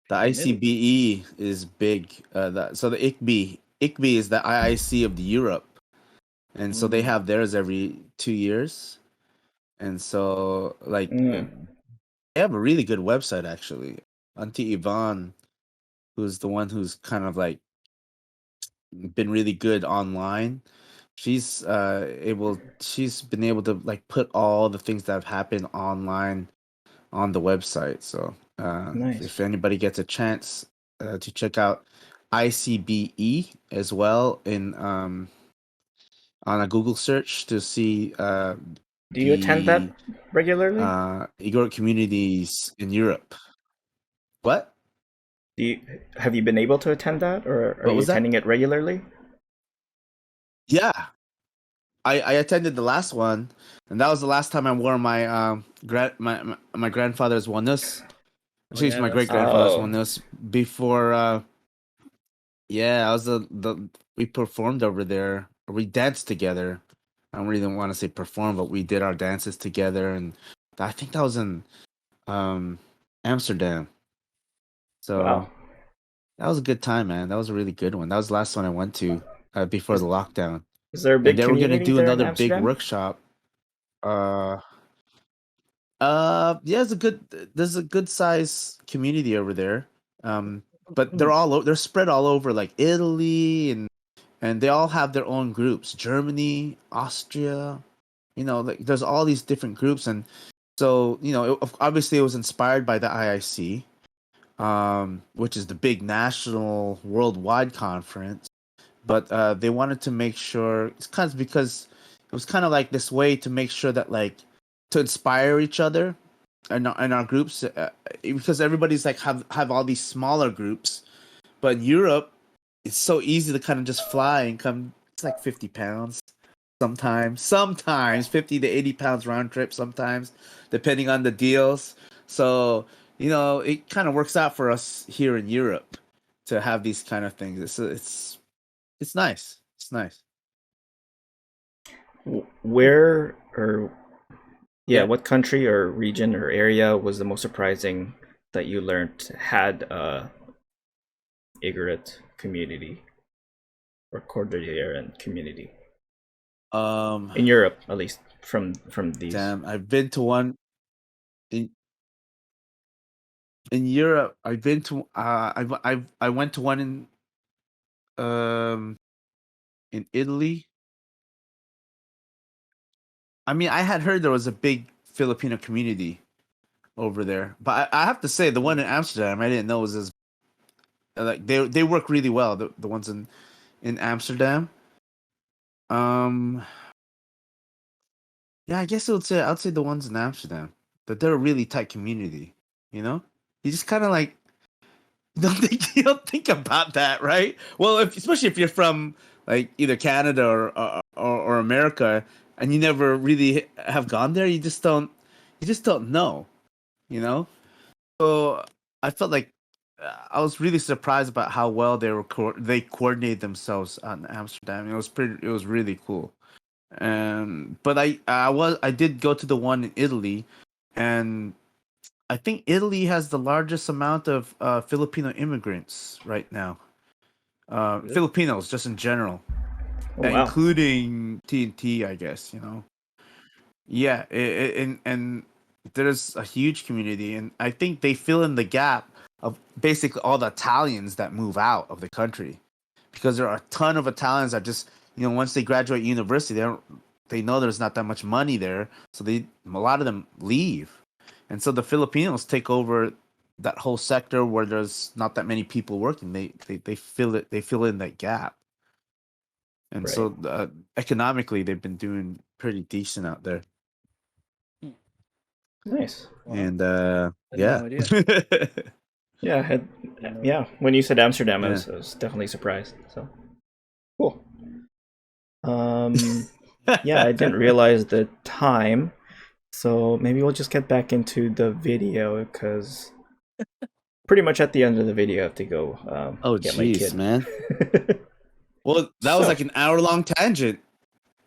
The community. ICBE is big. So the ICBE is the IIC of the Europe, and so they Mm. have theirs every 2 years. And so Mm. they have a really good website actually. Auntie Yvonne, who's the one who's kind of like been really good online. She's been able to like put all the things that have happened online on the website. So if Nice. anybody gets a chance to check out ICBE as well in on a Google search to see Do you attend that the regularly? Igorot communities in Europe. What? Do you have you been able to attend that, or are What you was that? attending it regularly? Yeah, I attended the last one, and that was the last time I wore my my grandfather's onus. Oh Excuse yeah, me, my that's great grandfather's Oh, onus before. Yeah, I was the we performed over there. We danced together. I don't really want to say perform, but we did our dances together, and I think that was in um Amsterdam. wow. So that was a good time, man. That was a really good one. That was the last one I went to before Is the lockdown, is there a and big they were gonna community do there in another big Amsterdam? workshop. Uh, yeah, there's a good size community over there. But Hmm. they're spread all over like Italy and they all have their own groups. Germany, Austria, like there's all these different groups, and so obviously it was inspired by the IIC, which is the big national worldwide conference. But they wanted to make sure it's kind of because it was kind of like this way to make sure that like to inspire each other and our groups because everybody's like have all these smaller groups, but in Europe it's so easy to kind of just fly and come. It's like 50 pounds sometimes 50 to 80 pounds round trip sometimes depending on the deals. So it kind of works out for us here in Europe to have these kind of things. It's nice. It's nice. Where or yeah, Yeah. what country or region or area was the most surprising that you learned had a Igorot community or Cordilleran community Um. in Europe, at least from these? Damn. I've been to one in Europe. I've been to. I went to one um in Italy. I mean, I had heard there was a big Filipino community over there, but I have to say the one in Amsterdam I didn't know was as like they work really well. The ones in Amsterdam. Um. Yeah, I guess I'd say the ones in Amsterdam that they're a really tight community. You know, you just kind of like you don't think about that, right? Well, especially if you're from like either Canada or America, and you never really have gone there, you just don't know, you know. So I felt like I was really surprised about how well they coordinated themselves in Amsterdam. It was really cool. But I did go to the one in Italy, and I think Italy has the largest amount of Filipino immigrants right now. Really? Filipinos, just in general, Oh wow. including TNT, I guess. Yeah, and there's a huge community, and I think they fill in the gap of basically all the Italians that move out of the country, because there are a ton of Italians that just once they graduate university, they know there's not that much money there, so a lot of them leave, and so the Filipinos take over that whole sector where there's not that many people working. They fill in that gap, and Right. so economically they've been doing pretty decent out there. Nice. Wow. And I had yeah. no idea. Yeah, No. yeah. When you said Amsterdam, Yeah. I was definitely surprised. So cool. Um, yeah, I didn't realize the time, so maybe we'll just get back into the video because pretty much at the end of the video, I have to go Oh get my jeez, kid. man. Well, that was So like an hour long tangent.